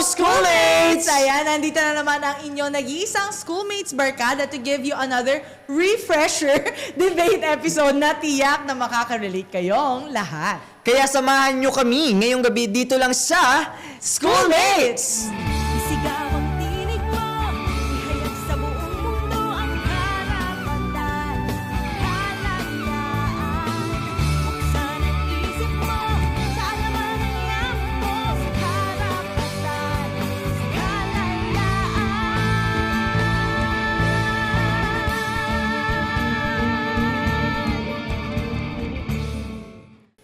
Schoolmates! Ayan, nandito na naman ang inyong nag-iisang Schoolmates Barkada to give you another refresher debate episode na tiyak na makaka-relate kayong lahat. Kaya samahan nyo kami ngayong gabi dito lang sa Schoolmates! Isigaw ang tinig mo, ihayag sa buong mundo ang karapatan, kalayaan. Buksan ang isip mo, sa alaman ng yaman mo, sa karapatan, sa kalayaan.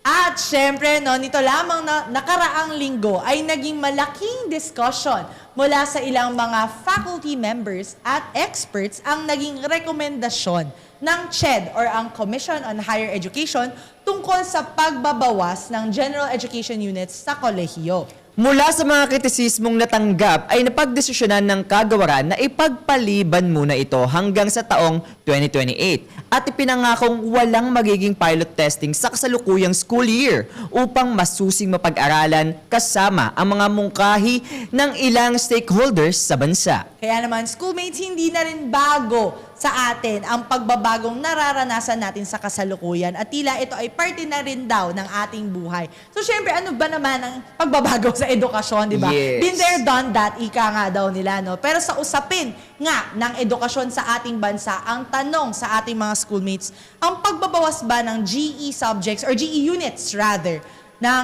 At syempre, no, nito lamang na nakaraang linggo ay naging malaking discussion mula sa ilang mga faculty members at experts ang naging rekomendasyon ng CHED or ang Commission on Higher Education tungkol sa pagbabawas ng general education units sa kolehiyo. Mula sa mga kritisismong natanggap ay napagdesisyonan ng kagawaran na ipagpaliban muna ito hanggang sa taong 2028 at ipinangakong walang magiging pilot testing sa kasalukuyang school year upang masusing mapag-aralan kasama ang mga mungkahi ng ilang stakeholders sa bansa. Kaya naman, schoolmates, hindi na rin bago sa atin ang pagbabagong nararanasan natin sa kasalukuyan at tila ito ay parte na rin daw ng ating buhay. So syempre, ano ba naman ang pagbabago sa edukasyon, di ba? Yes. Been there, done that, ika nga daw nila, no? Pero sa usapin nga ng edukasyon sa ating bansa, ang tanong sa ating mga schoolmates, ang pagbabawas ba ng GE subjects or GE units rather ng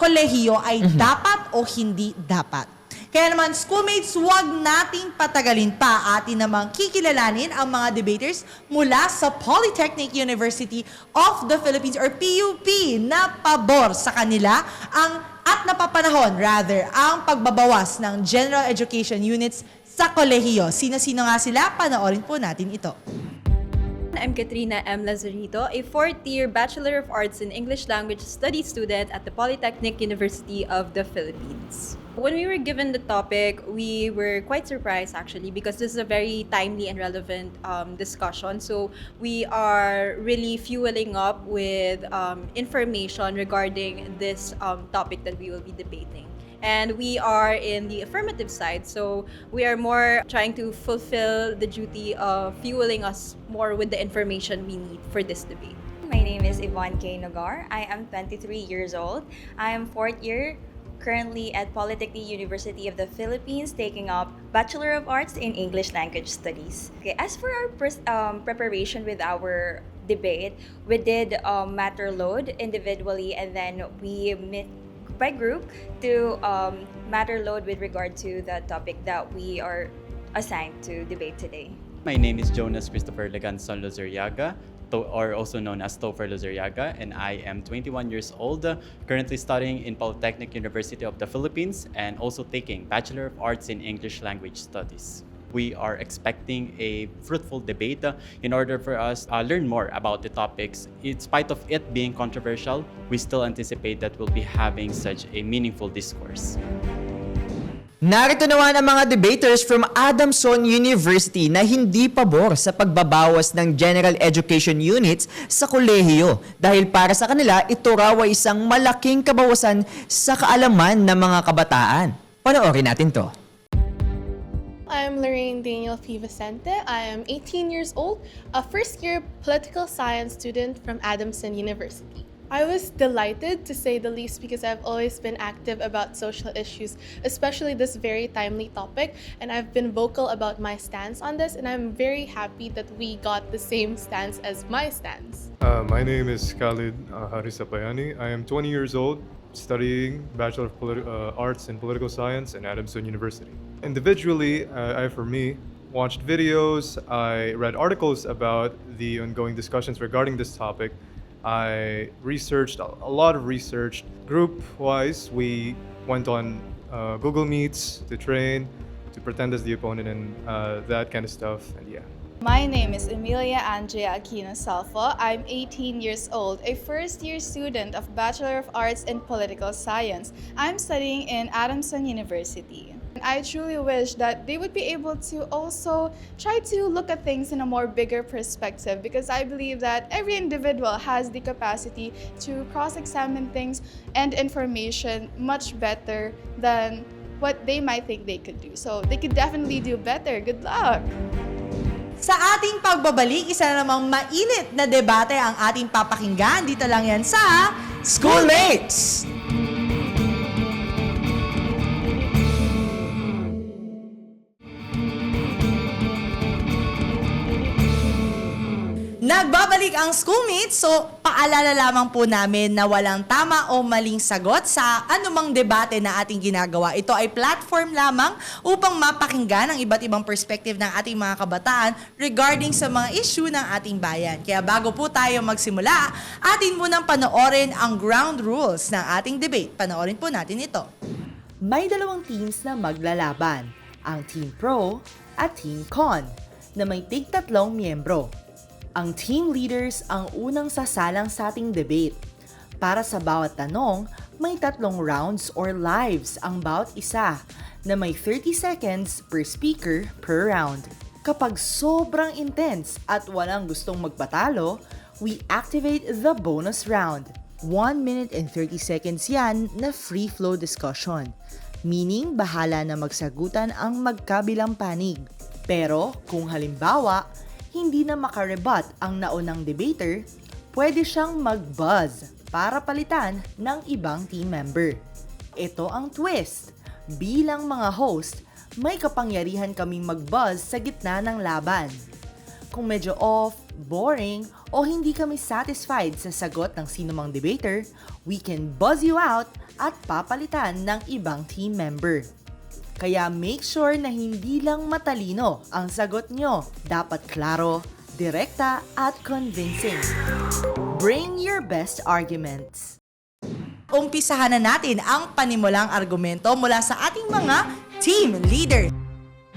kolehiyo ay dapat o hindi dapat? Kaya naman, schoolmates, huwag nating patagalin pa. Atin namang kikilalanin ang mga debaters mula sa Polytechnic University of the Philippines or PUP na pabor sa kanila at napapanahon rather ang pagbabawas ng general education units sa kolehiyo. Sino-sino nga sila? Panoorin po natin ito. I'm Katrina M. Lazarito, a fourth-year Bachelor of Arts in English Language Studies student at the Polytechnic University of the Philippines. When we were given the topic, we were quite surprised actually because this is a very timely and relevant discussion. So we are really fueling up with information regarding this topic that we will be debating. And we are in the affirmative side, so we are more trying to fulfill the duty of fueling us more with the information we need for this debate. My name is Yvonne K. Nogar. I am 23 years old. I am fourth year currently at Polytechnic University of the Philippines taking up Bachelor of Arts in English Language Studies. Okay, as for our preparation with our debate, we did matter load individually and then we met by group to matter load with regard to the topic that we are assigned to debate today. My name is Jonas Christopher Leganson Lozuriaga, or also known as Topher Lozuriaga, and I am 21 years old, currently studying in Polytechnic University of the Philippines and also taking Bachelor of Arts in English Language Studies. We are expecting a fruitful debate in order for us to learn more about the topics. In spite of it being controversial, we still anticipate that we'll be having such a meaningful discourse. Narito naman ang mga debaters from Adamson University na hindi pabor sa pagbabawas ng general education units sa kolehiyo dahil para sa kanila ito raw ay isang malaking kabawasan sa kaalaman ng mga kabataan. Panoorin natin to. I'm Lorraine Daniel P. Vicente. I am 18 years old, a first-year political science student from Adamson University. I was delighted, to say the least, because I've always been active about social issues, especially this very timely topic, and I've been vocal about my stance on this, and I'm very happy that we got the same stance as my stance. My name is Khalid Harisapayani. I am 20 years old, studying Bachelor of Arts in Political Science at Adamson University. Individually, for me, watched videos, I read articles about the ongoing discussions regarding this topic. I researched a lot of research. Group-wise, we went on Google Meets to train, to pretend as the opponent and that kind of stuff, and yeah. My name is Emilia Andrea Aquino Salfo. I'm 18 years old, a first-year student of Bachelor of Arts in Political Science. I'm studying in Adamson University. I truly wish that they would be able to also try to look at things in a more bigger perspective, because I believe that every individual has the capacity to cross-examine things and information much better than what they might think they could do. So they could definitely do better. Good luck! Sa ating pagbabalik, isa na namang mainit na debate ang ating papakinggan. Dito lang yan sa Schoolmates! Nagbabalik ang Schoolmates, so paalala lamang po namin na walang tama o maling sagot sa anumang debate na ating ginagawa. Ito ay platform lamang upang mapakinggan ang iba't ibang perspective ng ating mga kabataan regarding sa mga issue ng ating bayan. Kaya bago po tayo magsimula, atin munang panoorin ang ground rules ng ating debate. Panoorin po natin ito. May dalawang teams na maglalaban, ang Team Pro at Team Con, na may tig-3 miyembro. Ang team leaders ang unang sasalang sa ating debate. Para sa bawat tanong, may 3 rounds or lives ang bawat isa na may 30 seconds per speaker per round. Kapag sobrang intense at walang gustong magpatalo, we activate the bonus round. 1 minute and 30 seconds yan na free flow discussion. Meaning, bahala na magsagutan ang magkabilang panig. Pero kung halimbawa, hindi na makarebat ang naunang debater, pwede siyang mag-buzz para palitan ng ibang team member. Ito ang twist. Bilang mga host, may kapangyarihan kaming mag-buzz sa gitna ng laban. Kung medyo off, boring, o hindi kami satisfied sa sagot ng sinumang debater, we can buzz you out at papalitan ng ibang team member. Kaya make sure na hindi lang matalino ang sagot nyo. Dapat klaro, direkta at convincing. Bring your best arguments. Umpisahan na natin ang panimulang argumento mula sa ating mga team leader.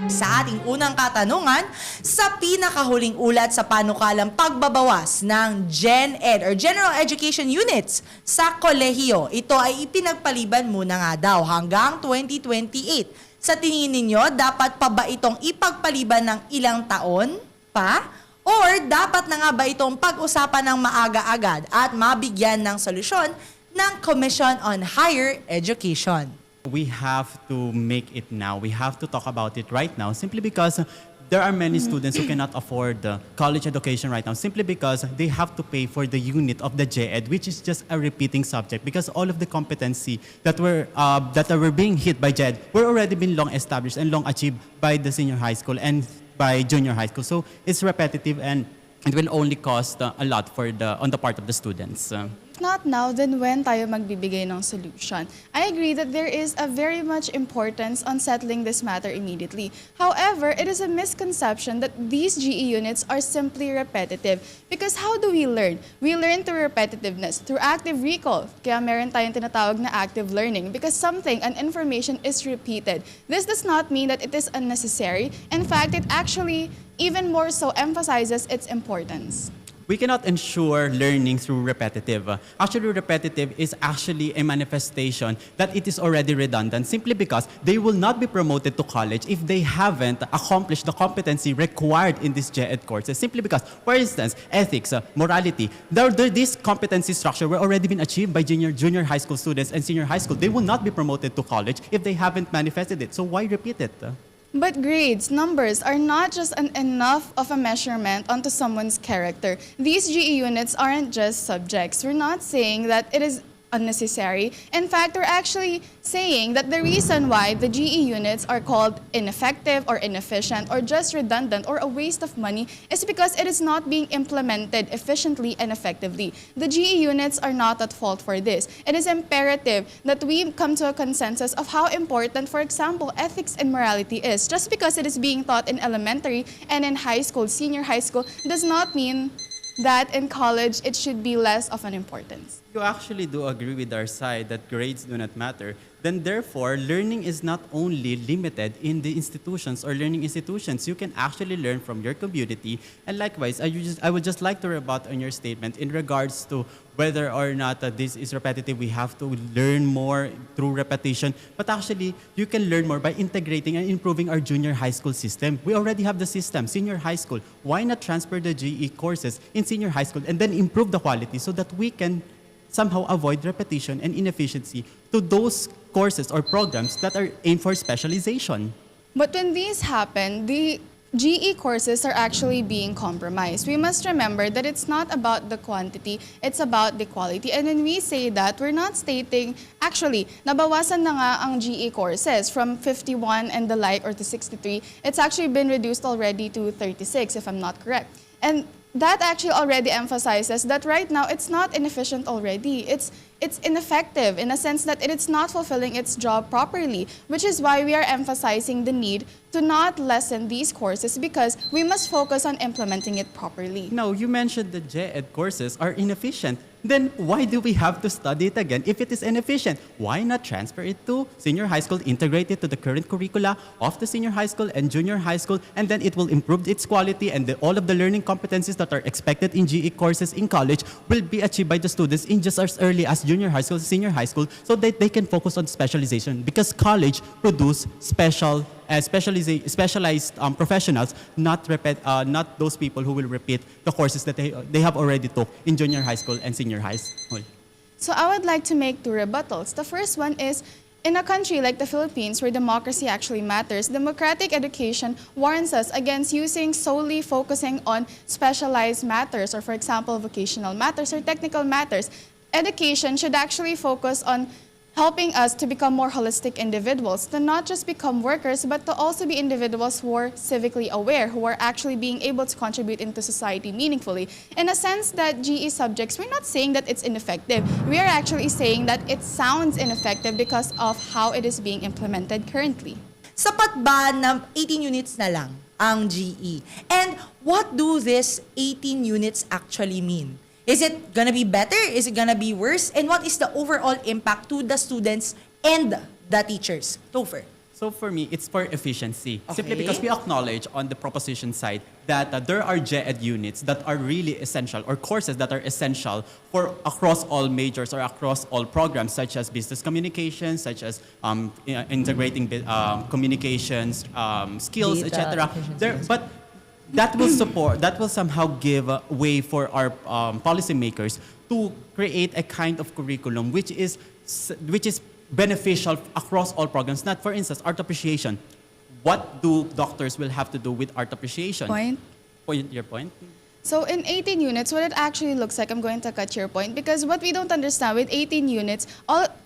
Sa ating unang katanungan, sa pinakahuling ulat sa panukalang pagbabawas ng Gen Ed or General Education Units sa kolehiyo, ito ay ipinagpaliban muna nga daw hanggang 2028. Sa tingin ninyo, dapat pa ba itong ipagpaliban ng ilang taon pa? Or dapat na nga ba itong pag-usapan ng maaga-agad at mabigyan ng solusyon ng Commission on Higher Education? We have to make it now. We have to talk about it right now simply because there are many students who cannot afford college education right now simply because they have to pay for the unit of the GED, which is just a repeating subject because all of the competency that were being hit by GED were already been long established and long achieved by the senior high school and by junior high school. So it's repetitive and it will only cost a lot on the part of the students. If not now, then when tayo magbibigay ng solution? I agree that there is a very much importance on settling this matter immediately. However, it is a misconception that these GE units are simply repetitive. Because how do we learn? We learn through repetitiveness, through active recall. Kaya meron tayong tinatawag na active learning because something, an information is repeated. This does not mean that it is unnecessary. In fact, it actually even more so emphasizes its importance. We cannot ensure learning through repetitive. Actually, repetitive is actually a manifestation that it is already redundant simply because they will not be promoted to college if they haven't accomplished the competency required in these GED courses. Simply because, for instance, ethics, morality, this competency structure were already been achieved by junior high school students and senior high school. They will not be promoted to college if they haven't manifested it. So why repeat it? But grades, numbers, are not just enough of a measurement onto someone's character. These GE units aren't just subjects. We're not saying that it is unnecessary. In fact, we're actually saying that the reason why the GE units are called ineffective or inefficient or just redundant or a waste of money is because it is not being implemented efficiently and effectively. The GE units are not at fault for this. It is imperative that we come to a consensus of how important, for example, ethics and morality is. Just because it is being taught in elementary and in high school, senior high school, does not mean that in college it should be less of an importance. You actually do agree with our side that grades do not matter, then therefore, learning is not only limited in the institutions or learning institutions. You can actually learn from your community. And likewise, I would just like to rebut on your statement in regards to whether or not this is repetitive. We have to learn more through repetition. But actually, you can learn more by integrating and improving our junior high school system. We already have the system, senior high school. Why not transfer the GE courses in senior high school and then improve the quality so that we can somehow avoid repetition and inefficiency to those courses or programs that are aimed for specialization. But when these happen, the GE courses are actually being compromised. We must remember that it's not about the quantity, it's about the quality. And when we say that, we're not stating, actually, nabawasan na nga ang GE courses from 51 and the like or to 63. It's actually been reduced already to 36, if I'm not correct. And that actually already emphasizes that right now it's not inefficient already. It's ineffective in a sense that it is not fulfilling its job properly, which is why we are emphasizing the need to not lessen these courses because we must focus on implementing it properly. Now, you mentioned the GED courses are inefficient. Then why do we have to study it again if it is inefficient? Why not transfer it to senior high school, integrate it to the current curricula of the senior high school and junior high school, and then it will improve its quality and all of the learning competencies that are expected in GE courses in college will be achieved by the students in just as early as junior high school, senior high school, so that they can focus on specialization because college produce specialized professionals, not those people who will repeat the courses that they have already took in junior high school and senior high school. So I would like to make 2 rebuttals. The first one is, in a country like the Philippines where democracy actually matters, democratic education warns us against solely focusing on specialized matters or, for example, vocational matters or technical matters. Education should actually focus on helping us to become more holistic individuals, to not just become workers, but to also be individuals who are civically aware, who are actually being able to contribute into society meaningfully. In a sense that GE subjects, we're not saying that it's ineffective. We are actually saying that it sounds ineffective because of how it is being implemented currently. Sapat ba na 18 units na lang ang GE? And what do these 18 units actually mean? Is it gonna be better? Is it gonna be worse? And what is the overall impact to the students and the teachers? Topher. So for me, it's for efficiency. Okay. Simply because we acknowledge on the proposition side that there are GED units that are really essential or courses that are essential for across all majors or across all programs such as business communications, such as integrating communications, skills, Data, etc. But that will somehow give way for our policymakers to create a kind of curriculum which is beneficial across all programs. Not, for instance, art appreciation. What do doctors will have to do with art appreciation? Your point? So in 18 units, what it actually looks like, I'm going to cut your point, because what we don't understand with 18 units,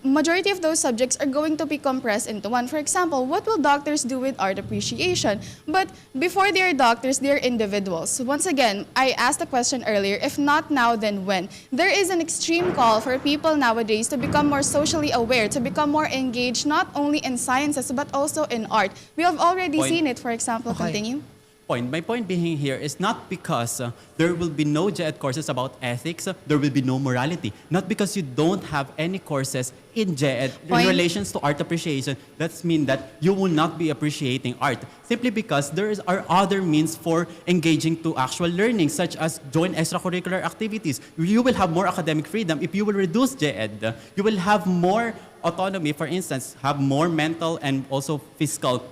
majority of those subjects are going to be compressed into one. For example, what will doctors do with art appreciation? But before they are doctors, they are individuals. So once again, I asked the question earlier, if not now, then when? There is an extreme call for people nowadays to become more socially aware, to become more engaged, not only in sciences, but also in art. We have already seen it, for example. Okay. Continue. My point being here is not because there will be no GED courses about ethics, there will be no morality. Not because you don't have any courses in GED in relations to art appreciation, that means that you will not be appreciating art. Simply because there are other means for engaging to actual learning, such as join extracurricular activities. You will have more academic freedom if you will reduce GED. You will have more autonomy, for instance, have more mental and also physical.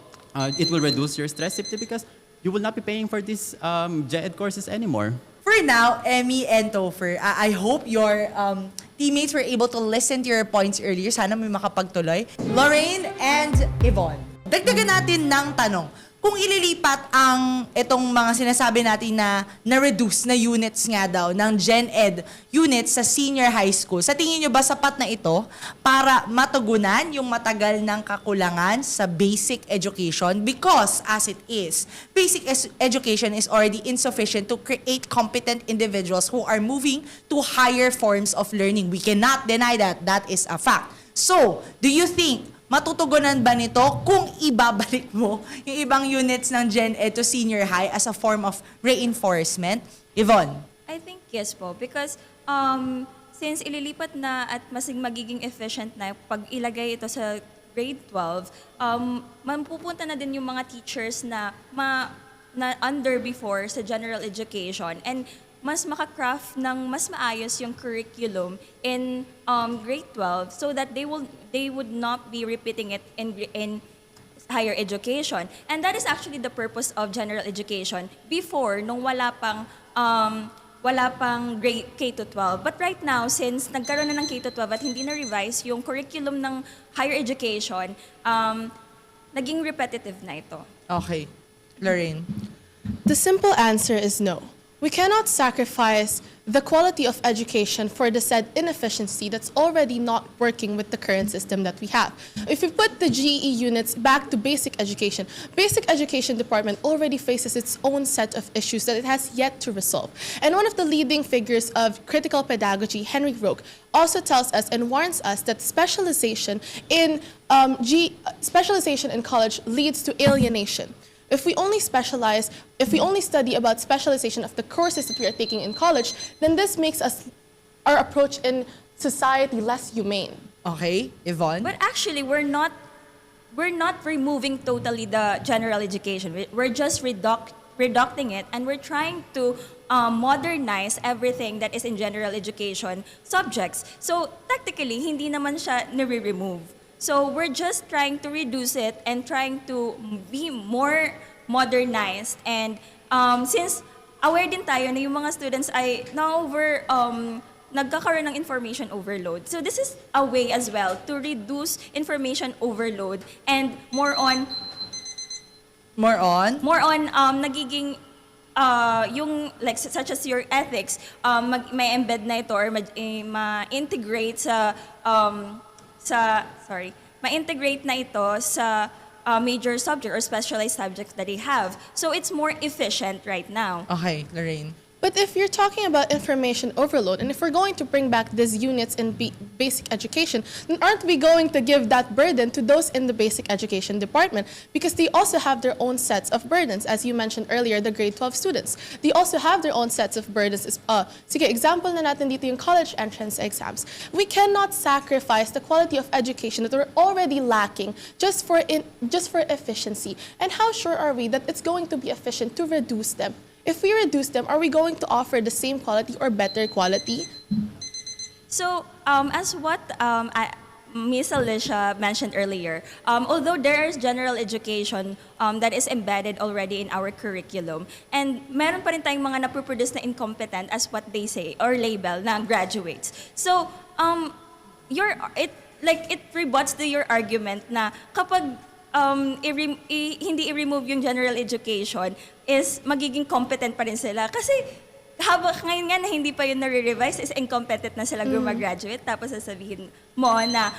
It will reduce your stress simply because you will not be paying for these GED courses anymore. For now, Emmy and Topher, I hope your teammates were able to listen to your points earlier. Sana may makapagtuloy. Lorraine and Yvonne, dagdagan natin ng tanong. Kung ililipat ang itong mga sinasabi natin na na-reduce na units nga daw ng Gen Ed units sa senior high school, sa tingin nyo ba sapat na ito para matugunan yung matagal ng kakulangan sa basic education? Because as it is, basic education is already insufficient to create competent individuals who are moving to higher forms of learning. We cannot deny that. That is a fact. So, do you think matutugunan ba nito kung ibabalik mo yung ibang units ng Gen Ed to senior high as a form of reinforcement? Yvonne? I think yes po, because since ililipat na at mas magiging efficient na pag ilagay ito sa grade 12, mapupunta na din yung mga teachers na under before sa general education, and mas makakraft ng mas maayos yung curriculum in grade 12 so that they would not be repeating it in higher education. And that is actually the purpose of general education before, nung wala wala pang grade K-12. But right now, since nagkaroon na ng K-12 at hindi na-revise yung curriculum ng higher education, naging repetitive na ito. Okay. Lorraine? The simple answer is no. We cannot sacrifice the quality of education for the said inefficiency that's already not working with the current system that we have. If we put the GE units back to basic education department already faces its own set of issues that it has yet to resolve. And one of the leading figures of critical pedagogy, Henry Roque, also tells us and warns us that specialization in college leads to alienation. If we only study about specialization of the courses that we are taking in college, then this makes our approach in society less humane. Okay. Yvonne? But actually, we're not removing totally the general education. We're just reducting it, and we're trying to modernize everything that is in general education subjects. So technically, hindi naman siya nire-remove. So we're just trying to reduce it and trying to be more modernized. And since aware din tayo na yung mga students ay nagkakaroon ng information overload. So this is a way as well to reduce information overload and more on nagiging yung like such as your ethics may embed na ito or ma-integrate ma-integrate na ito sa major subject or specialized subjects that they have. So it's more efficient right now. Okay, Lorraine. But if you're talking about information overload, and if we're going to bring back these units in basic education, then aren't we going to give that burden to those in the basic education department? Because they also have their own sets of burdens. As you mentioned earlier, the grade 12 students. They also have their own sets of burdens. Sige, example na natin dito yung college entrance exams. We cannot sacrifice the quality of education that we're already lacking just for efficiency. And how sure are we that it's going to be efficient to reduce them? If we reduce them, are we going to offer the same quality or better quality? So, as what Ms. Alicia mentioned earlier, although there is general education that is embedded already in our curriculum, and meron pa rin tayong mga napoproduce na incompetent as what they say or label na graduates. So, it rebuts to your argument na kapag hindi i-remove yung general education is magiging competent pa rin sila. Kasi ngayon nga na hindi pa yun nare-revise is incompetent na sila gumagraduate tapos sasabihin mo na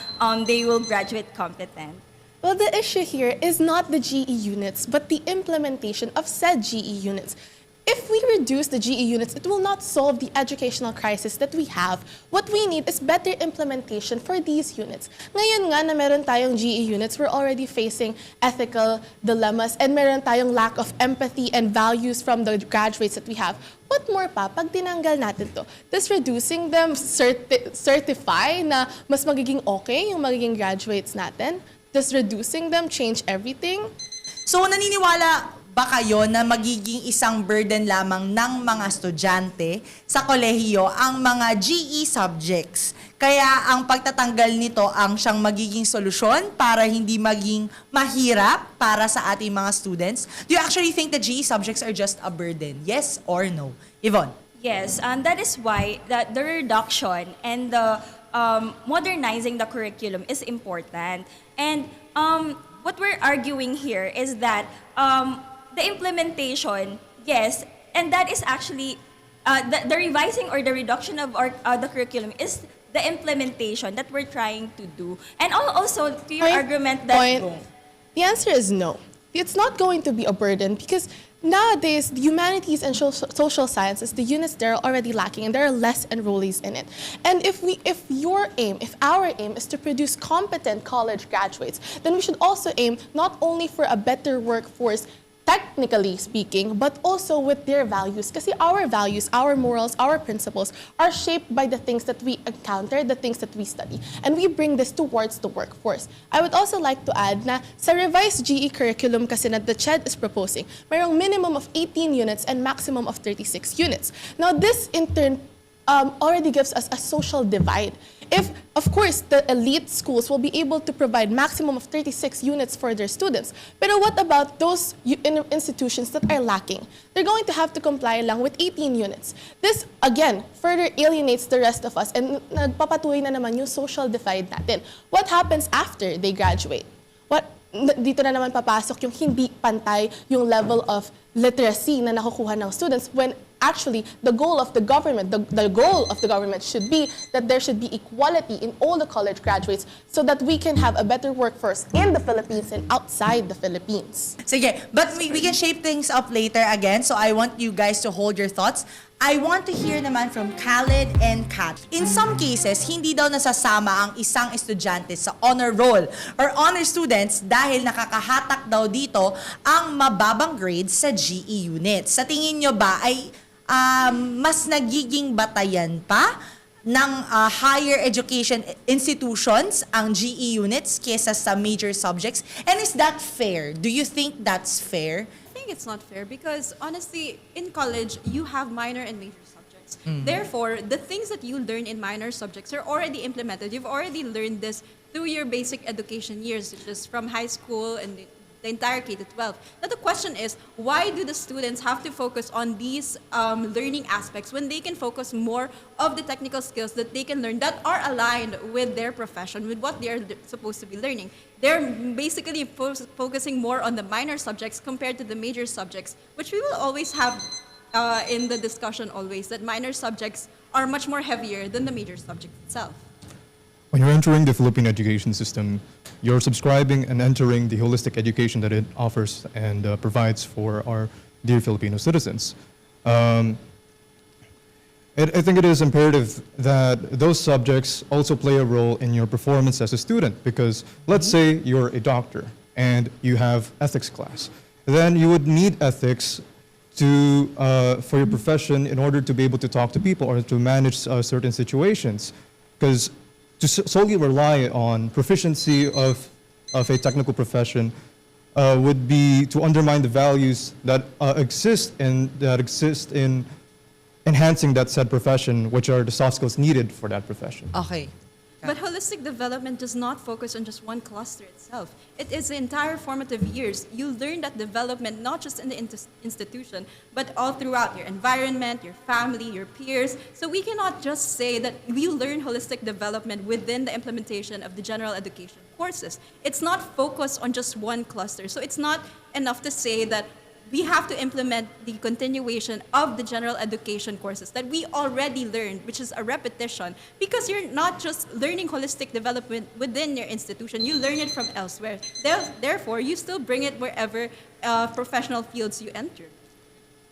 they will graduate competent. Well, the issue here is not the GE units, but the implementation of said GE units. If we reduce the GE units, it will not solve the educational crisis that we have. What we need is better implementation for these units. Ngayon nga na meron tayong GE units, we're already facing ethical dilemmas and meron tayong lack of empathy and values from the graduates that we have. What more pa, pag tinanggal natin to, does reducing them certify na mas magiging okay yung magiging graduates natin? Does reducing them change everything? So, naniniwala ba kayo na magiging isang burden lamang ng mga estudyante sa kolehiyo ang mga GE subjects? Kaya ang pagtatanggal nito ang siyang magiging solusyon para hindi maging mahirap para sa ating mga students? Do you actually think that GE subjects are just a burden? Yes or no? Yvonne? Yes, and that is why the reduction and the modernizing the curriculum is important. And what we're arguing here is that the implementation, yes, and that is actually the revising or the reduction of the curriculum is the implementation that we're trying to do. And also to your argument that the answer is no. It's not going to be a burden because nowadays, the humanities and social sciences, the units there are already lacking and there are less enrollees in it. And if our aim is to produce competent college graduates, then we should also aim not only for a better workforce, technically speaking, but also with their values. Kasi our values, our morals, our principles are shaped by the things that we encounter, the things that we study. And we bring this towards the workforce. I would also like to add na sa revised GE curriculum kasi na the CHED is proposing, mayroong minimum of 18 units and maximum of 36 units. Now this in turn already gives us a social divide. If, of course, the elite schools will be able to provide maximum of 36 units for their students, but what about those institutions that are lacking? They're going to have to comply lang with 18 units. This, again, further alienates the rest of us and nagpapatuloy na naman yung social divide natin. What happens after they graduate? Dito na naman papasok yung hindi pantay yung level of literacy na nakukuha ng students when actually the goal of the government should be that there should be equality in all the college graduates so that we can have a better workforce in the Philippines and outside the Philippines. Sige, but we can shape things up later again, so I want you guys to hold your thoughts. I want to hear naman from Khaled and Kat. In some cases, hindi daw nasasama ang isang estudyante sa honor roll or honor students dahil nakakahatak daw dito ang mababang grades sa GE units. Sa tingin nyo ba ay mas nagiging batayan pa ng higher education institutions ang GE units kesa sa major subjects? And is that fair? Do you think that's fair? I think it's not fair because honestly, in college, you have minor and major subjects. Therefore, the things that you learn in minor subjects are already implemented. You've already learned this through your basic education years, just from high school and the entire K-12. Now the question is, why do the students have to focus on these learning aspects when they can focus more of the technical skills that they can learn that are aligned with their profession, with what they're supposed to be learning? They're basically focusing more on the minor subjects compared to the major subjects, which we will always have in the discussion always, that minor subjects are much more heavier than the major subject itself. When you're entering the Philippine education system, you're subscribing and entering the holistic education that it offers and provides for our dear Filipino citizens. I think it is imperative that those subjects also play a role in your performance as a student, because let's say you're a doctor and you have ethics class. Then you would need ethics for your profession in order to be able to talk to people or to manage certain situations. Because to solely rely on proficiency of a technical profession would be to undermine the values that exist in enhancing that said profession, which are the soft skills needed for that profession. Okay. But holistic development does not focus on just one cluster itself. It is the entire formative years. You learn that development not just in the institution, but all throughout your environment, your family, your peers. So we cannot just say that we learn holistic development within the implementation of the general education courses. It's not focused on just one cluster. So it's not enough to say that we have to implement the continuation of the general education courses that we already learned, which is a repetition, because you're not just learning holistic development within your institution, you learn it from elsewhere. Therefore, you still bring it wherever professional fields you enter.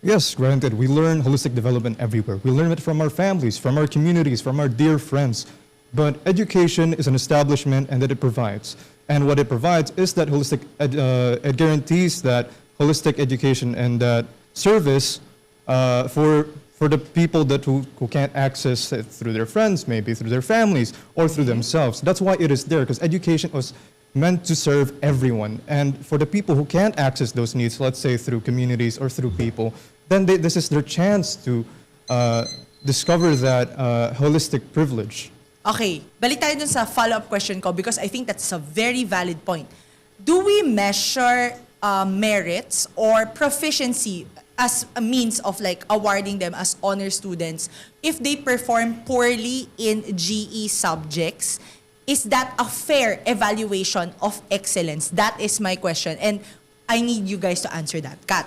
Yes, granted, we learn holistic development everywhere. We learn it from our families, from our communities, from our dear friends. But education is an establishment and that it provides. And what it provides is that holistic, it guarantees that holistic education and that service for the people who can't access it through their friends, maybe through their families, or through themselves. That's why it is there, because education was meant to serve everyone. And for the people who can't access those needs, let's say through communities or through people, then this is their chance to discover that holistic privilege. Okay, balik tayo dun sa follow-up question ko because I think that's a very valid point. Do we measure merits or proficiency as a means of like awarding them as honor students if they perform poorly in GE subjects? Is that a fair evaluation of excellence? That is my question, and I need you guys to answer that. Kat?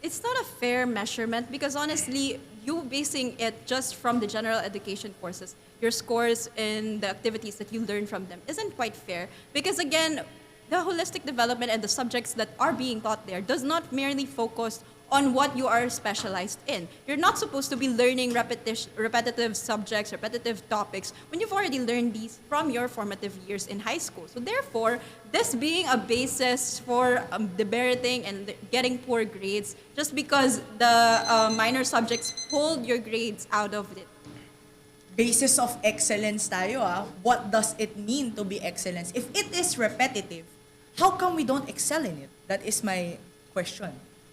It's not a fair measurement because honestly, you basing it just from the general education courses, your scores in the activities that you learn from them isn't quite fair because again, the holistic development and the subjects that are being taught there does not merely focus on what you are specialized in. You're not supposed to be learning repetitive subjects, repetitive topics, when you've already learned these from your formative years in high school. So therefore, this being a basis for debilitating and getting poor grades, just because the minor subjects pulled your grades out of it. Basis of excellence tayo What does it mean to be excellence? If it is repetitive, how come we don't excel in it? That is my question.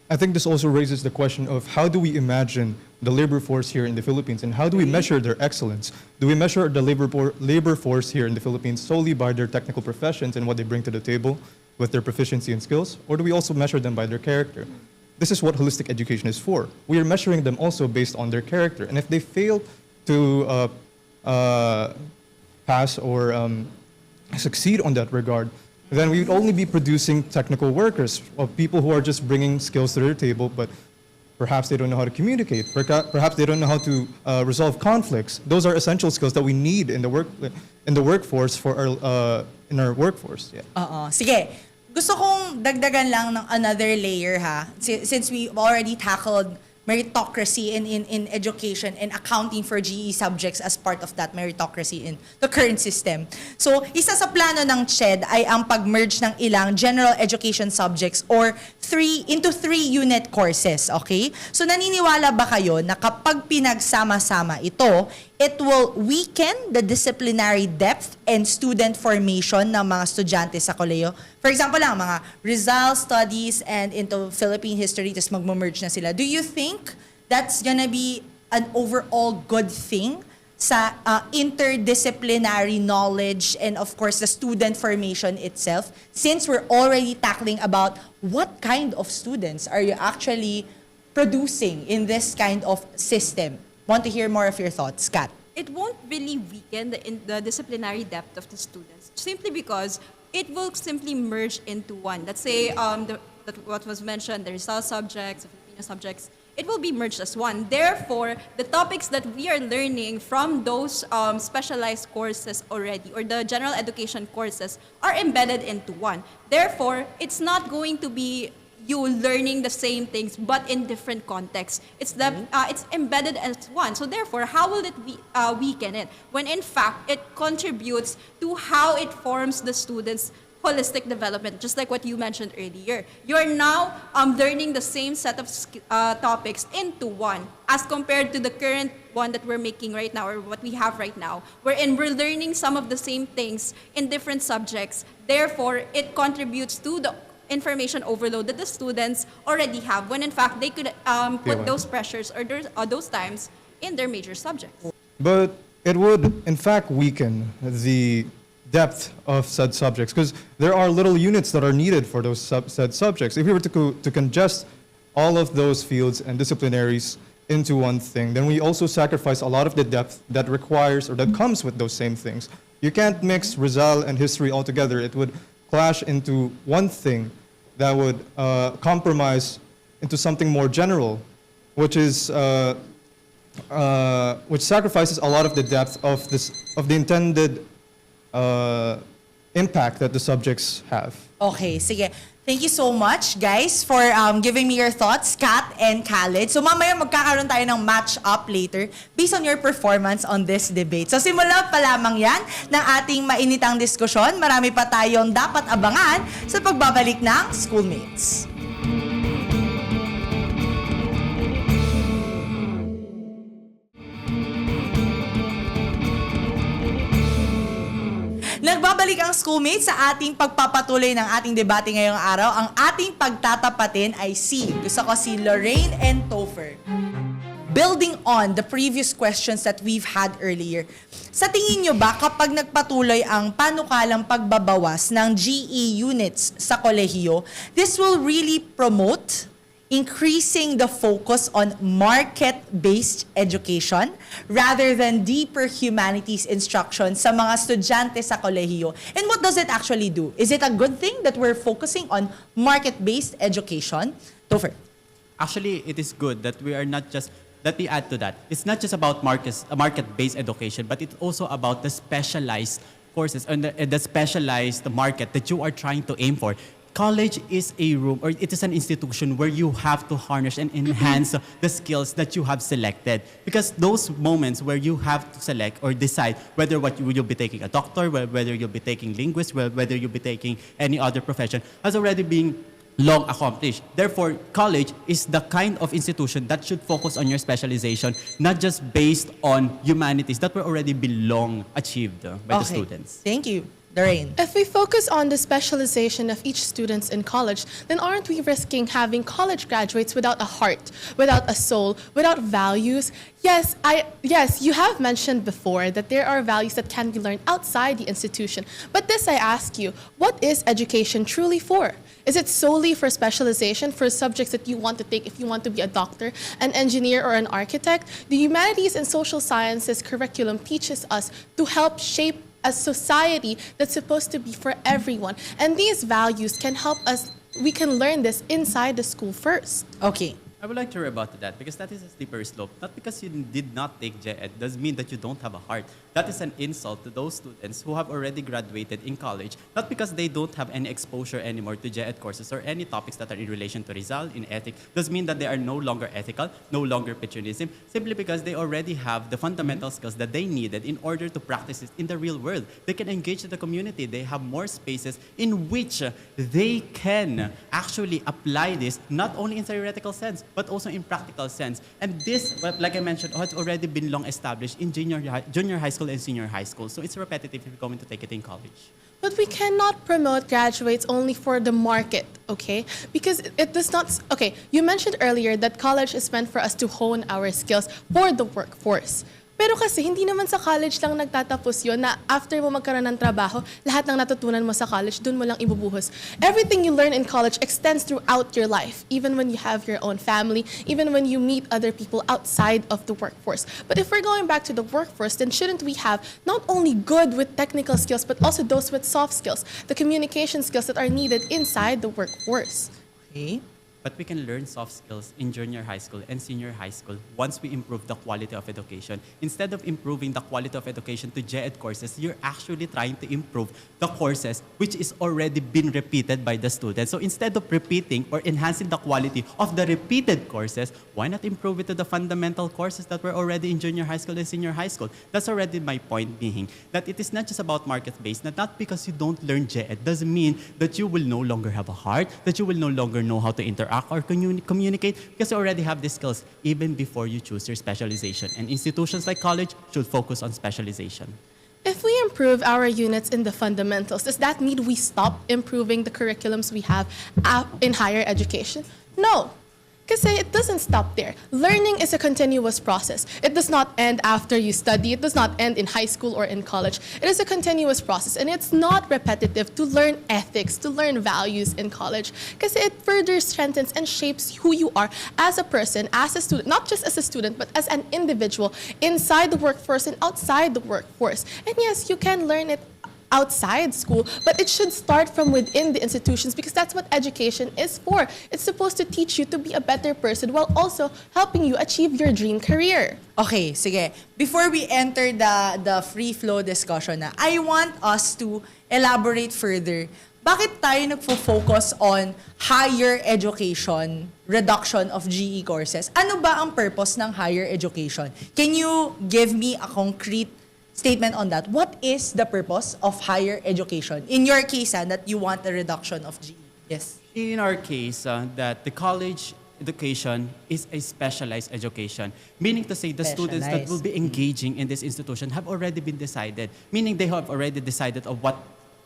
I think this also raises the question of how do we imagine the labor force here in the Philippines, and how do we measure their excellence? Do we measure the labor force here in the Philippines solely by their technical professions and what they bring to the table with their proficiency and skills, or do we also measure them by their character? This is what holistic education is for. We are measuring them also based on their character, and if they fail to pass or succeed on that regard, then we would only be producing technical workers, of people who are just bringing skills to their table, but perhaps they don't know how to communicate. Perhaps they don't know how to resolve conflicts. Those are essential skills that we need in the workforce for in our workforce. Yeah. Oo. Sige. Gusto kong dagdagan lang ng another layer ha. Since we already tackled meritocracy in education and accounting for GE subjects as part of that meritocracy in the current system. So, isa sa plano ng CHED ay ang pag-merge ng ilang general education subjects or into three unit courses, okay? So, naniniwala ba kayo na kapag pinagsama-sama ito, it will weaken the disciplinary depth and student formation ng mga estudyante sa kolehiyo? For example lang, mga Rizal studies and into Philippine history, tapos magmamerge na sila. Do you think that's gonna be an overall good thing sa interdisciplinary knowledge and of course the student formation itself, since we're already tackling about what kind of students are you actually producing in this kind of system? Want to hear more of your thoughts, Kat? It won't really weaken the disciplinary depth of the students, simply because it will simply merge into one. Let's say what was mentioned, the Rizal subjects, the Filipino subjects, it will be merged as one. Therefore, the topics that we are learning from those specialized courses already, or the general education courses, are embedded into one. Therefore, it's not going to be you learning the same things but in different contexts. It's embedded as one. So therefore, how will it weaken it? When in fact, it contributes to how it forms the students' holistic development, just like what you mentioned earlier. You're now learning the same set of topics into one, as compared to the current one that we're making right now, or what we have right now, wherein we're learning some of the same things in different subjects. Therefore, it contributes to the information overload that the students already have, when in fact they could put those pressures or those times in their major subjects. But it would, in fact, weaken the depth of said subjects, because there are little units that are needed for those said subjects. If we were to congest all of those fields and disciplinaries into one thing, then we also sacrifice a lot of the depth that requires or that comes with those same things. You can't mix Rizal and history all together. It would clash into one thing that would compromise into something more general, which is which sacrifices a lot of the depth of the intended impact that the subjects have. Okay, sige. Thank you so much, guys, for giving me your thoughts, Kat and Khaled. So mamaya magkakaroon tayo ng match-up later based on your performance on this debate. So simula pa lamang yan ng ating mainitang diskusyon. Marami pa tayong dapat abangan sa pagbabalik ng Schoolmates. Nagbabalik ang Schoolmates sa ating pagpapatuloy ng ating debate ngayong araw. Ang ating pagtatapatin ay gusto ko si Lorraine and Topher. Building on the previous questions that we've had earlier, sa tingin nyo ba kapag nagpatuloy ang panukalang pagbabawas ng GE units sa kolehiyo, this will really promote increasing the focus on market-based education rather than deeper humanities instruction sa mga estudyante sa kolehiyo? And what does it actually do? Is it a good thing that we're focusing on market-based education? Topher. Actually, it is good that we are not just, let me add to that. It's not just about market-based education, but it's also about the specialized courses and the specialized market that you are trying to aim for. College is a room, or it is an institution where you have to harness and enhance the skills that you have selected. Because those moments where you have to select or decide whether you'll be taking a doctor, whether you'll be taking linguist, whether you'll be taking any other profession, has already been long accomplished. Therefore, college is the kind of institution that should focus on your specialization, not just based on humanities that were already be long achieved by the students. Thank you. Doreen. If we focus on the specialization of each student in college, then aren't we risking having college graduates without a heart, without a soul, without values? Yes, you have mentioned before that there are values that can be learned outside the institution. But this I ask you, what is education truly for? Is it solely for specialization, for subjects that you want to take if you want to be a doctor, an engineer, or an architect? The humanities and social sciences curriculum teaches us to help shape a society that's supposed to be for everyone. And these values can help us, we can learn this inside the school first. Okay. I would like to rebut to that because that is a slippery slope. Not because you did not take GED does mean that you don't have a heart. That is an insult to those students who have already graduated in college, not because they don't have any exposure anymore to GED courses or any topics that are in relation to Rizal, in ethics, does mean that they are no longer ethical, no longer patriotism, simply because they already have the fundamental skills that they needed in order to practice it in the real world. They can engage in the community. They have more spaces in which they can actually apply this, not only in theoretical sense, but also in practical sense. And this, like I mentioned, has already been long established in junior high school and senior high school. So it's repetitive if you're going to take it in college. But we cannot promote graduates only for the market, okay? Because it does not, okay, you mentioned earlier that college is meant for us to hone our skills for the workforce. Pero kasi hindi naman sa college lang nagtatapos yun na after mo magkaroon ng trabaho, lahat ng natutunan mo sa college, dun mo lang ibubuhos. Everything you learn in college extends throughout your life, even when you have your own family, even when you meet other people outside of the workforce. But if we're going back to the workforce, then shouldn't we have not only good with technical skills, but also those with soft skills, the communication skills that are needed inside the workforce? Okay. But we can learn soft skills in junior high school and senior high school once we improve the quality of education. Instead of improving the quality of education to GED courses, you're actually trying to improve the courses which is already been repeated by the students. So instead of repeating or enhancing the quality of the repeated courses, why not improve it to the fundamental courses that were already in junior high school and senior high school? That's already my point being that it is not just about market-based, that not because you don't learn GED doesn't mean that you will no longer have a heart, that you will no longer know how to interact or communicate, because you already have these skills even before you choose your specialization. And institutions like college should focus on specialization. If we improve our units in the fundamentals, does that mean we stop improving the curriculums we have in higher education? No. Kasi it doesn't stop there. Learning is a continuous process. It does not end after you study. It does not end in high school or in college. It is a continuous process, and it's not repetitive to learn ethics, to learn values in college. Kasi it further strengthens and shapes who you are as a person, as a student, not just as a student, but as an individual inside the workforce and outside the workforce. And yes, you can learn it outside school, but it should start from within the institutions because that's what education is for. It's supposed to teach you to be a better person while also helping you achieve your dream career. Okay, sige. Before we enter the free flow discussion na, I want us to elaborate further. Bakit tayo nagfo-focus on higher education, reduction of GE courses? Ano ba ang purpose ng higher education? Can you give me a concrete statement on that? What is the purpose of higher education? In your case, that you want a reduction of GE. Yes. In our case, that the college education is a specialized education, meaning to say the students that will be engaging in this institution have already been decided, meaning they have already decided of what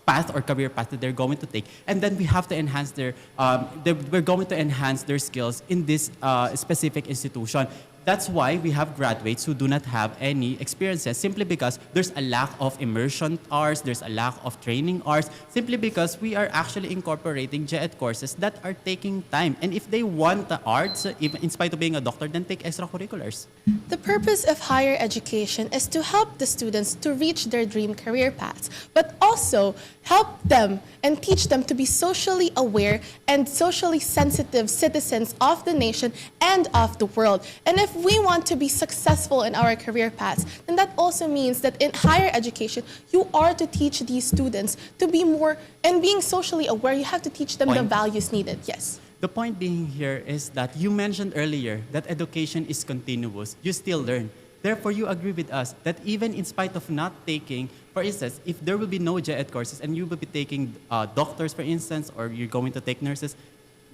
path or career path that they're going to take, and then we have to enhance we're going to enhance their skills in this specific institution. That's why we have graduates who do not have any experiences simply because there's a lack of immersion hours, there's a lack of training hours, simply because we are actually incorporating GED courses that are taking time. And if they want the arts, even in spite of being a doctor, then take extracurriculars. The purpose of higher education is to help the students to reach their dream career paths, but also help them and teach them to be socially aware and socially sensitive citizens of the nation and of the world. And if we want to be successful in our career paths, then that also means that in higher education, you are to teach these students to be more, and being socially aware, you have to teach them the values needed. Yes. The point being here is that you mentioned earlier that education is continuous. You still learn. Therefore, you agree with us that even in spite of not taking, for instance, if there will be no GED courses and you will be taking doctors, for instance, or you're going to take nurses,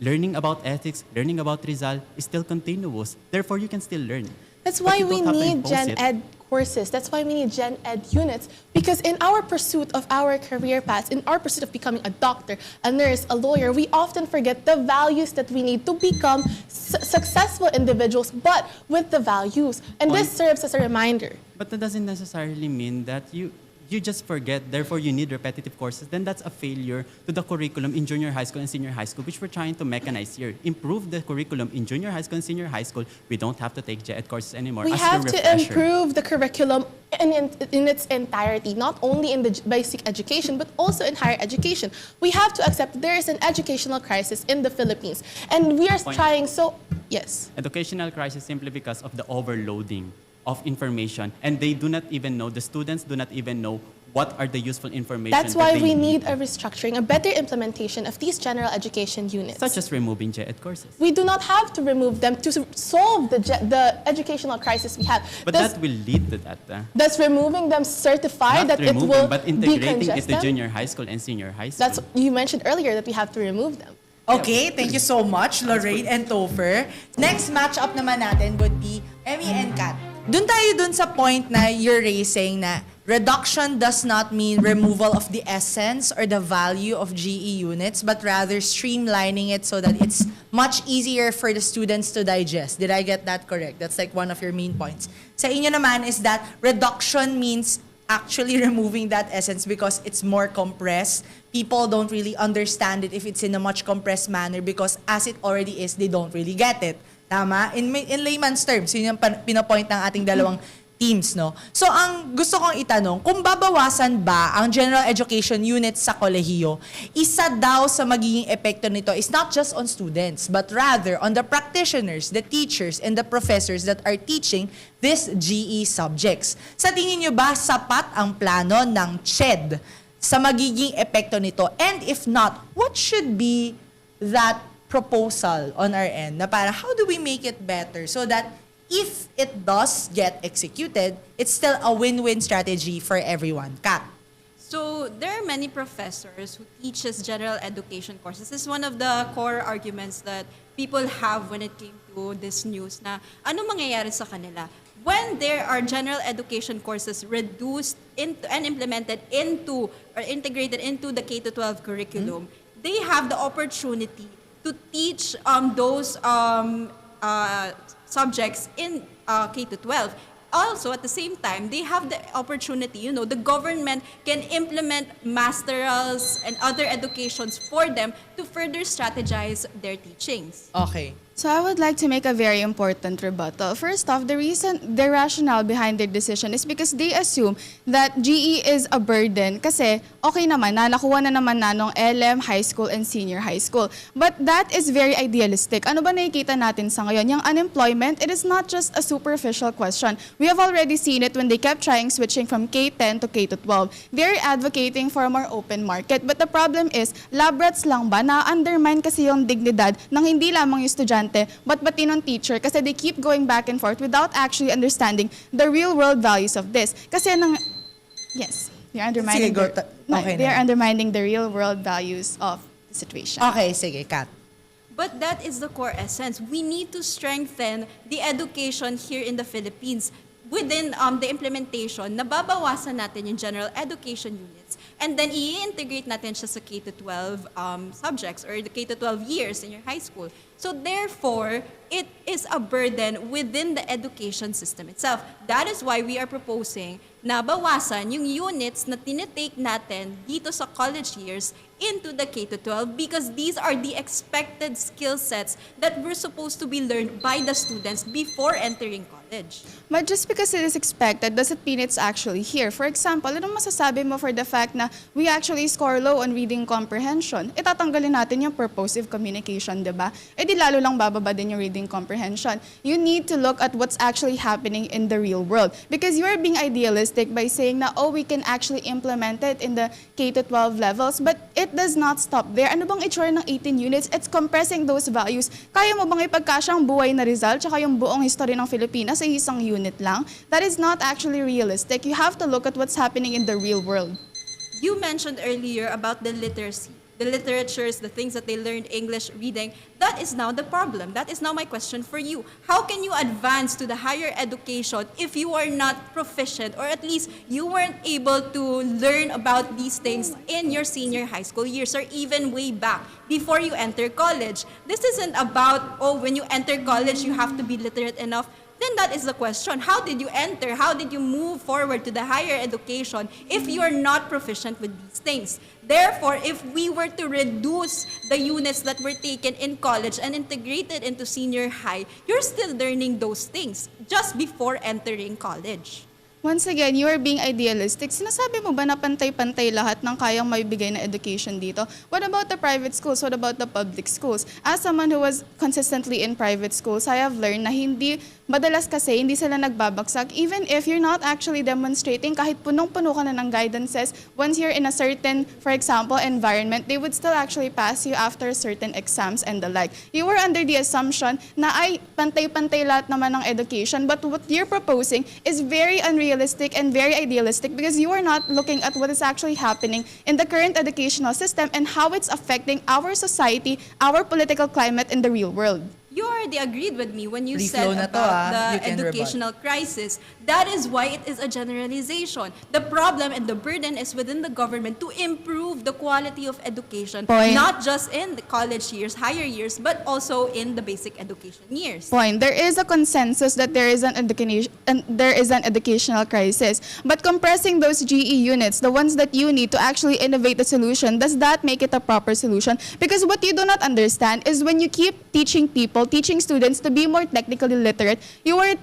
learning about ethics, learning about Rizal is still continuous. Therefore, you can still learn. That's why we need Gen Ed courses. That's why we need Gen Ed units. Because in our pursuit of our career paths, in our pursuit of becoming a doctor, a nurse, a lawyer, we often forget the values that we need to become successful individuals, but with the values. And this serves as a reminder. But that doesn't necessarily mean that you just forget, therefore you need repetitive courses, then that's a failure to the curriculum in junior high school and senior high school, which we're trying to mechanize here. Improve the curriculum in junior high school and senior high school. We don't have to take GED courses anymore. We as have the to refresher. improve the curriculum in its entirety, not only in the basic education, but also in higher education. We have to accept there is an educational crisis in the Philippines. And we are trying so... Yes. Educational crisis simply because of the overloading of information, and they do not even know, the students do not even know what are the useful information. That's that why they we need a restructuring, a better implementation of these general education units. such as removing GED courses. We do not have to remove them to solve the educational crisis we have. But that will lead to that. Does removing them certify Not that it removing, will but integrating it decongest to them? junior high school and senior high school. That's you mentioned earlier that we have to remove them. Okay, thank you so much, Lorraine and Topher. Next matchup naman natin would be Emmy and Kat. Doon tayo dun sa point na you're raising na reduction does not mean removal of the essence or the value of GE units, but rather streamlining it so that it's much easier for the students to digest. Did I get that correct? That's like one of your main points. Sa inyo naman is that reduction means actually removing that essence because it's more compressed. People don't really understand it if it's in a much compressed manner because as it already is, they don't really get it. Tama? In layman's terms, yun yung pinapoint ng ating dalawang teams, no? So, ang gusto kong itanong, kung babawasan ba ang general education units sa kolehiyo, isa daw sa magiging epekto nito is not just on students, but rather on the practitioners, the teachers, and the professors that are teaching these GE subjects. Sa tingin nyo ba, sapat ang plano ng CHED sa magiging epekto nito? And if not, what should be that proposal on our end na para how do we make it better so that if it does get executed, it's still a win-win strategy for everyone? Kat? So there are many professors who teaches general education courses. This is one of the core arguments that people have when it came to this news na ano mangyayari sa kanila. When there are general education courses reduced into and implemented into or integrated into the K-12 curriculum, they have the opportunity to teach those subjects in K-12. Also, at the same time, they have the opportunity, the government can implement masterals and other educations for them to further strategize their teachings. Okay. So I would like to make a very important rebuttal. First off, the rationale behind their decision is because they assume that GE is a burden kasi okay naman na nakuha na naman na nung LM, high school, and senior high school. But that is very idealistic. Ano ba nakikita natin sa ngayon? Yung unemployment, it is not just a superficial question. We have already seen it when they kept trying switching from K-10 to K-12. They're advocating for a more open market. But the problem is, lab rats lang ba na-undermine kasi yung dignidad ng hindi lamang yung estudyante but pati ng teacher kasi they keep going back and forth without actually understanding the real world values of this. Kasi yes, they're undermining Sige, they're undermining the real world values of the situation. Okay, sige, Kat. But that is the core essence. We need to strengthen the education here in the Philippines. Within the implementation, nababawasan natin yung general education units and then i-integrate natin siya sa K-12 subjects or the K-12 years in your high school. So therefore, it is a burden within the education system itself. That is why we are proposing na bawasan yung units na tinitake natin dito sa college years into the K-12 because these are the expected skill sets that were supposed to be learned by the students before entering college. But just because it is expected doesn't mean it's actually here. For example, anong masasabi mo for the fact na we actually score low on reading comprehension? Itatanggalin natin yung purposive communication, di ba? E di lalo lang bababa din yung reading comprehension. You need to look at what's actually happening in the real world. Because you are being idealistic by saying na, oh, we can actually implement it in the K-12 levels, but it does not stop there. Ano bang itsura ng 18 units? It's compressing those values. Kaya mo bang ipagkasya ang buhay na Rizal tsaka yung buong history ng Pilipinas sa isang unit lang? That is not actually realistic. You have to look at what's happening in the real world. You mentioned earlier about the literacy. the literatures, the things that they learned, English, reading, that is now the problem. That is now my question for you. How can you advance to the higher education if you are not proficient, or at least you weren't able to learn about these things in your senior high school years, or even way back before you enter college? This isn't about, oh, when you enter college, you have to be literate enough. Then that is the question. How did you enter? How did you move forward to the higher education if you are not proficient with these things? Therefore, if we were to reduce the units that were taken in college and integrate it into senior high, you're still learning those things just before entering college. Once again, you are being idealistic. Sinasabi mo ba na pantay-pantay lahat ng kayang maibigay na education dito? What about the private schools? What about the public schools? As someone who was consistently in private schools, I have learned na madalas kasi hindi sila nagbabagsak. Even if you're not actually demonstrating, kahit punong-puno ka na ng guidances, once you're in a certain, for example, environment, they would still actually pass you after certain exams and the like. You were under the assumption na ay pantay-pantay lahat naman ng education, but what you're proposing is very unrealistic and very idealistic because you are not looking at what is actually happening in the current educational system and how it's affecting our society, our political climate in the real world. You already agreed with me when you Free said flow na to, about You the can educational crisis. That is why it is a generalization. The problem and the burden is within the government to improve the quality of education, Point. not just in the college years, higher years, but also in the basic education years. Point. There is a consensus that there is an educational crisis. But compressing those GE units, the ones that you need to actually innovate the solution, does that make it a proper solution? Because what you do not understand is when you keep teaching students to be more technically literate, you are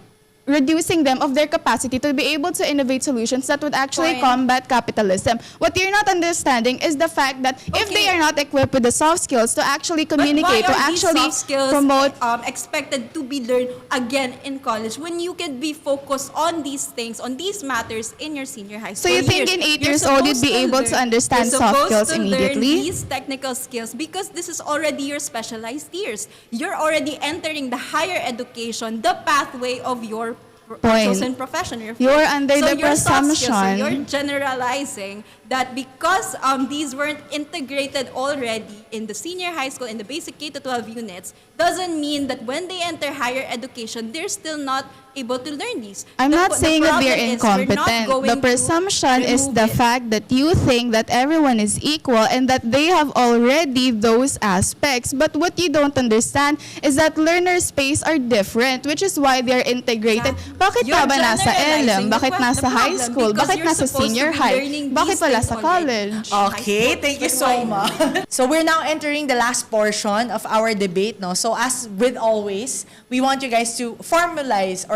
reducing them of their capacity to be able to innovate solutions that would actually Point. combat capitalism. What you're not understanding is the fact that if they are not equipped with the soft skills to actually communicate, to but why are actually these soft skills promote expected to be learned again in college when you can be focused on these things, on these matters in your senior high So school you think years? in 8 You're years old you'd supposed be able to understand you're soft supposed skills to immediately? learn these technical skills because this is already your specialized years. You're already entering the higher education, the pathway of your Point. chosen profession. You're under the your soft skills, so presumption. you're generalizing that because these weren't integrated already in the senior high school, in the basic K-12 units, doesn't mean that when they enter higher education, they're still not able to learn these. I'm not saying that they're problem is we're not incompetent. going The to presumption is remove the it. fact that you think that everyone is equal and that they have already those aspects. But what you don't understand is that learner space are different, which is why they're integrated. Bakit You're pa ba nasa generalizing LM? the Bakit nasa the high problem school? because Bakit you're nasa supposed to senior be high? learning Bakit these wala things sa already. college? Okay, thank you so much. So we're now entering the last portion of our debate, no? So as with always, we want you guys to formulate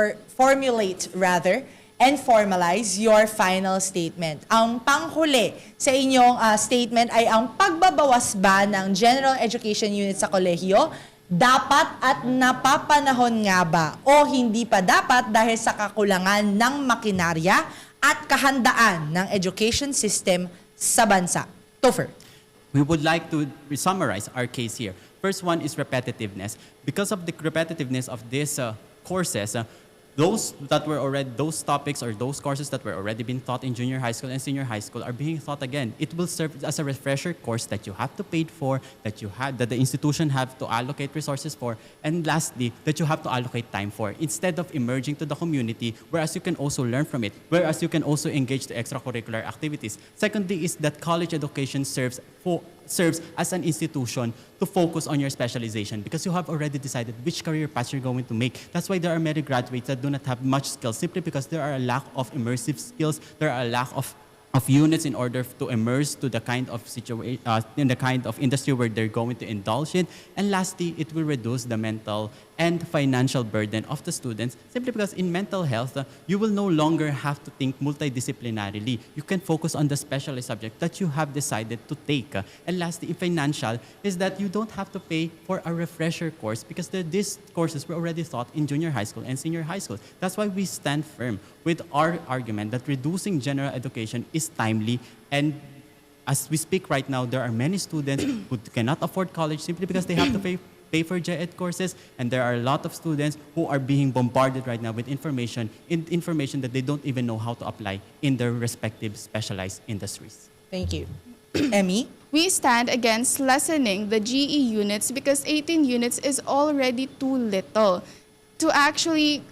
and formalize your final statement. Ang panghuli sa inyong statement ay ang pagbabawas ba ng general education unit sa kolehiyo dapat at napapanahon nga ba o hindi pa dapat dahil sa kakulangan ng makinarya at kahandaan ng education system sa bansa. Topher. We would like to summarize our case here. First one is repetitiveness. Because of the repetitiveness of these courses, those topics or those courses that were already being taught in junior high school and senior high school are being taught again. It will serve as a refresher course that you have to pay for, that the institution have to allocate resources for, and lastly, that you have to allocate time for, instead of emerging to the community, whereas you can also learn from it, whereas you can also engage the extracurricular activities. Secondly is that college education serves as an institution to focus on your specialization because you have already decided which career path you're going to make. That's why there are many graduates that do not have much skills simply because there are a lack of immersive skills, there are a lack of units in order to immerse to the kind of in the kind of industry where they're going to indulge in. And lastly, it will reduce the mental and financial burden of the students simply because in mental health, you will no longer have to think multidisciplinarily. You can focus on the specialized subject that you have decided to take. And lastly, in financial, is that you don't have to pay for a refresher course because these courses were already taught in junior high school and senior high school. That's why we stand firm with our argument that reducing general education is timely. And as we speak right now, there are many students who cannot afford college simply because they have to pay for GED courses, and there are a lot of students who are being bombarded right now with information that they don't even know how to apply in their respective specialized industries. Thank you. Emmy? We stand against lessening the GE units because 18 units is already too little to actually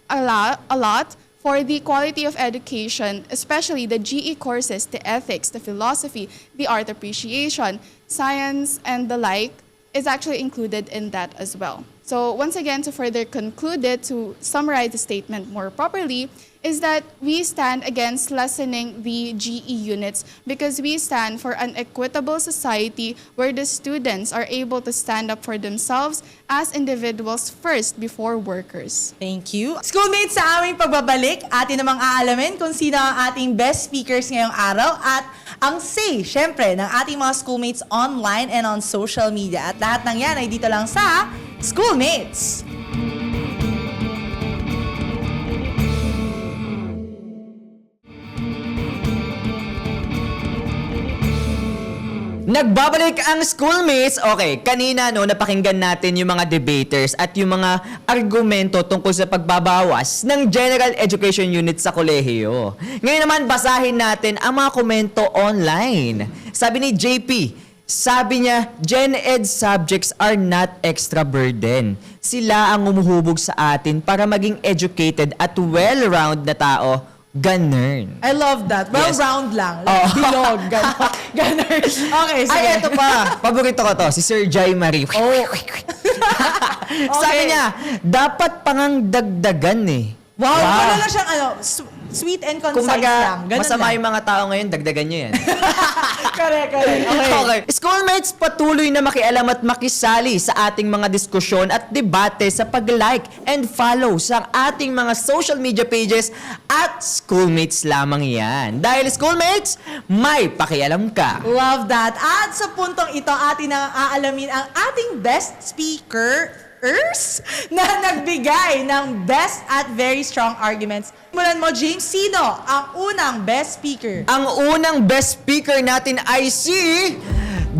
allot for the quality of education, especially the GE courses, the ethics, the philosophy, the art appreciation, science, and the like is actually included in that as well. So once again, to further conclude it, to summarize the statement more properly, is that we stand against lessening the GE units because we stand for an equitable society where the students are able to stand up for themselves as individuals first before workers. Thank you. Schoolmates, sa aming pagbabalik, atin namang aalamin kung sino ang ating best speakers ngayong araw at ang say, syempre, ng ating mga schoolmates online and on social media. At lahat ng yan ay dito lang sa Schoolmates! Nagbabalik ang Schoolmates. Okay, kanina napakinggan natin yung mga debaters at yung mga argumento tungkol sa pagbabawas ng General Education Unit sa kolehiyo. Ngayon naman, basahin natin ang mga komento online. Sabi ni JP, sabi niya, Gen Ed subjects are not extra burden. Sila ang umuhubog sa atin para maging educated at well-round na tao. Ganun. I love that. Well, Yes. round lang. Like, bilog. Ganun. Okay, sige. Ay, eto pa. Paborito ko to, si Sir Jai Marie. Oh. Sabi niya, dapat pangang dagdagan eh. Wow. Wala lang siyang sweet and concise Kumbaga, lang. Ganun masama lang. yung mga tao ngayon, dagdagan nyo yan. Correct. Okay. Okay. Schoolmates, patuloy na makialam at makisali sa ating mga diskusyon at debate sa pag-like and follow sa ating mga social media pages at Schoolmates lamang yan. Dahil Schoolmates, may pakialam ka. Love that. At sa puntong ito, atin na aalamin ang ating best speakers na nagbigay ng best at very strong arguments. Simulan mo, James, sino ang unang best speaker? Ang unang best speaker natin ay si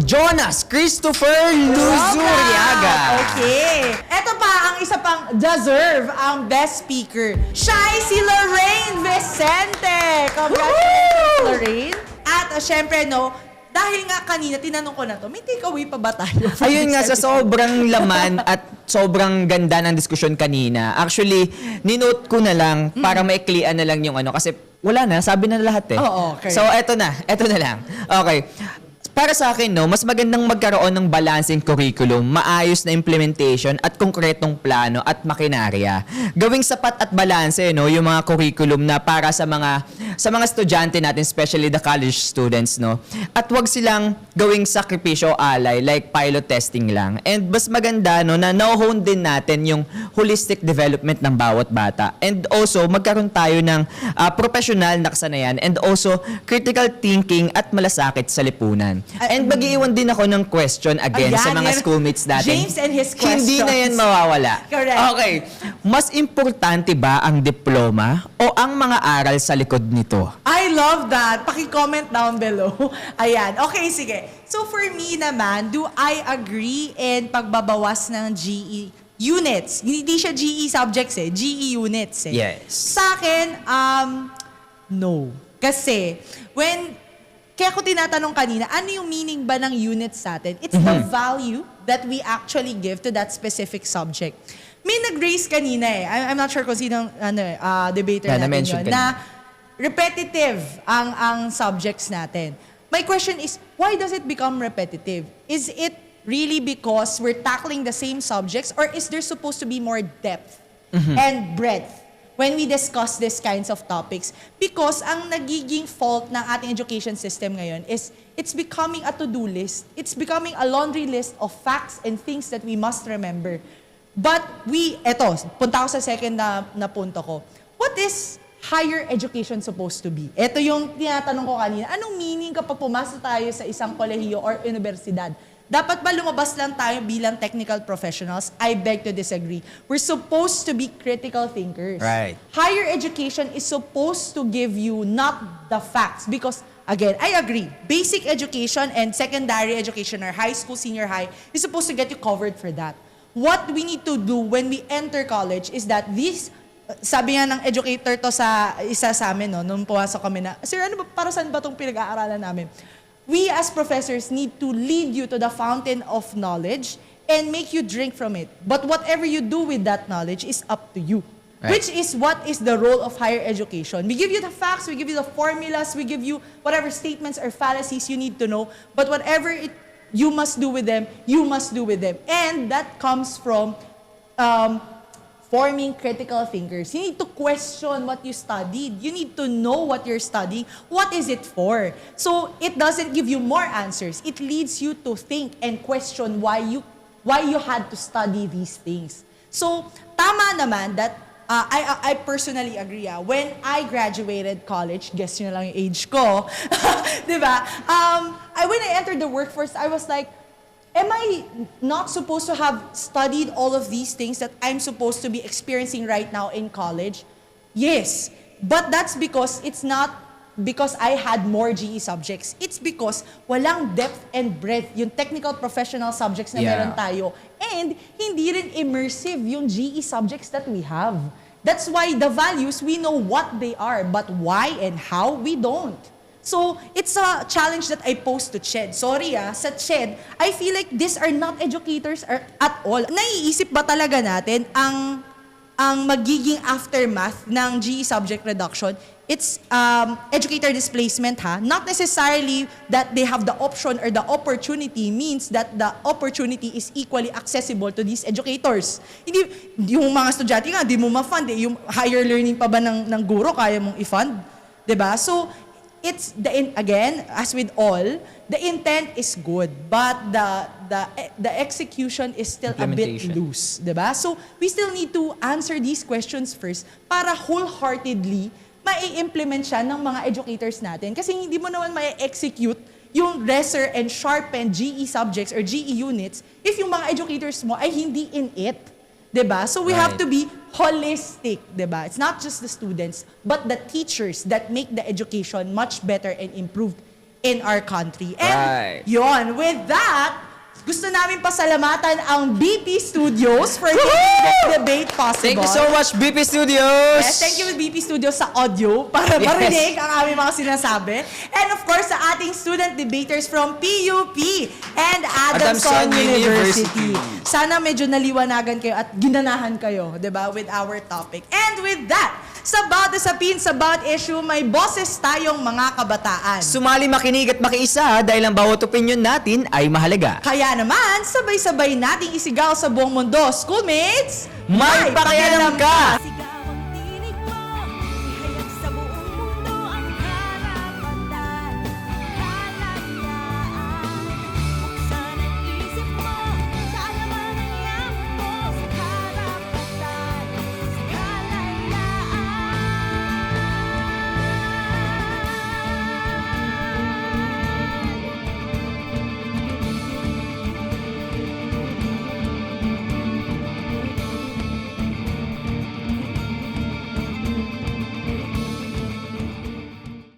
Jonas Christopher Luzuriaga. Okay. Ito pa ang isa pang deserve ang best speaker. Siya ay si Lorraine Vicente. Congratulations, Lorraine. At syempre, dahil nga kanina, tinanong ko na to, may takeaway pa ba tayo? Ayun nga, sa sobrang laman at sobrang ganda ng diskusyon kanina, actually, ninote ko na lang para maiklian na lang yung kasi wala na, sabi na lahat eh. Oo, okay. So, eto na lang. Okay. Para sa akin, mas magandang magkaroon ng balancing curriculum, maayos na implementation at konkretong plano at makinarya. Gawing sapat at balanse, yung mga curriculum na para sa mga estudyante natin, especially the college students, At wag silang gawing sakripisyo alay, like pilot testing lang. And mas maganda, na na-hone din natin yung holistic development ng bawat bata. And also, magkaroon tayo ng professional na kasanayan and also critical thinking at malasakit sa lipunan. And mag-iiwan din ako ng question again sa mga schoolmates natin. James and his questions. Hindi na yan mawawala. Correct. Okay. Mas importante ba ang diploma o ang mga aral sa likod nito? I love that. Paki-comment down below. Ayan. Okay, sige. So for me naman, do I agree in pagbabawas ng GE units? Hindi siya GE subjects GE units Yes. Sa akin, no. Kasi, kaya ko tinatanong kanina, ano yung meaning ba ng units sa atin? It's the value that we actually give to that specific subject. May nag-raise kanina I'm not sure kung sino debater natin na-mention yun, na repetitive ang subjects natin. My question is, why does it become repetitive? Is it really because we're tackling the same subjects or is there supposed to be more depth and breadth when we discuss these kinds of topics? Because ang nagiging fault ng ating education system ngayon is it's becoming a to-do list. It's becoming a laundry list of facts and things that we must remember. But punta ako sa second na punto ko. What is higher education supposed to be? Ito yung tinatanong ko kanina. Anong meaning kapag pumasok tayo sa isang kolehiyo or universidad? Dapat ba lumabas lang tayo bilang technical professionals? I beg to disagree. We're supposed to be critical thinkers. Right. Higher education is supposed to give you not the facts because, again, I agree. Basic education and secondary education or high school, senior high is supposed to get you covered for that. What we need to do when we enter college is that sabi nga ng educator to sa isa sa amin, nung pumasok kami na, Sir, para saan ba itong pinag-aaralan namin? we as professors need to lead you to the fountain of knowledge and make you drink from it. But whatever you do with that knowledge is up to you. Right. Which is what is the role of higher education. We give you the facts, we give you the formulas, we give you whatever statements or fallacies you need to know, but whatever you must do with them, you must do with them. And that comes from forming critical thinkers. You need to question what you studied. You need to know what you're studying. What is it for? So it doesn't give you more answers. It leads you to think and question why you had to study these things. So tama naman that I personally agree. When I graduated college, guess nyo na lang yung age ko, di ba? When I entered the workforce, I was like, am I not supposed to have studied all of these things that I'm supposed to be experiencing right now in college? Yes, but that's because it's not because I had more GE subjects. It's because walang depth and breadth yung technical professional subjects na meron tayo. And hindi rin immersive yung GE subjects that we have. That's why the values, we know what they are, but why and how, we don't. So, it's a challenge that I pose to CHED. Sorry sa CHED, I feel like these are not educators at all. Naiisip ba talaga natin ang magiging aftermath ng GE subject reduction? It's educator displacement, Not necessarily that they have the option or the opportunity means that the opportunity is equally accessible to these educators. Hindi, yung mga estudyante nga, di mo ma-fund Yung higher learning pa ba ng guro, kaya mong i-fund? Diba? So, it's again, as with all, the intent is good, but the execution is still a bit loose, diba? So we still need to answer these questions first para wholeheartedly mai-implement siya ng mga educators natin. Kasi hindi mo naman mai-execute yung lesser and sharpened GE subjects or GE units if yung mga educators mo ay hindi in it. Diba? So we have to be holistic, diba? It's not just the students, but the teachers that make the education much better and improved in our country. And yon, with that, gusto namin pasalamatan ang BP Studios for making this debate possible. Thank you so much, BP Studios! Yes, thank you with BP Studios sa audio para marinig ang aming mga sinasabi. And of course, sa ating student debaters from PUP and Adamson University. Sana medyo naliwanagan kayo at ginanahan kayo, di ba, with our topic. And with that, sa bawat usapin, sa bawat issue, may boses tayong mga kabataan. Sumali, makinig at makiisa dahil ang bawat opinion natin ay mahalaga. Kaya naman, sabay-sabay nating isigaw sa buong mundo. Schoolmates, May pakialam ka!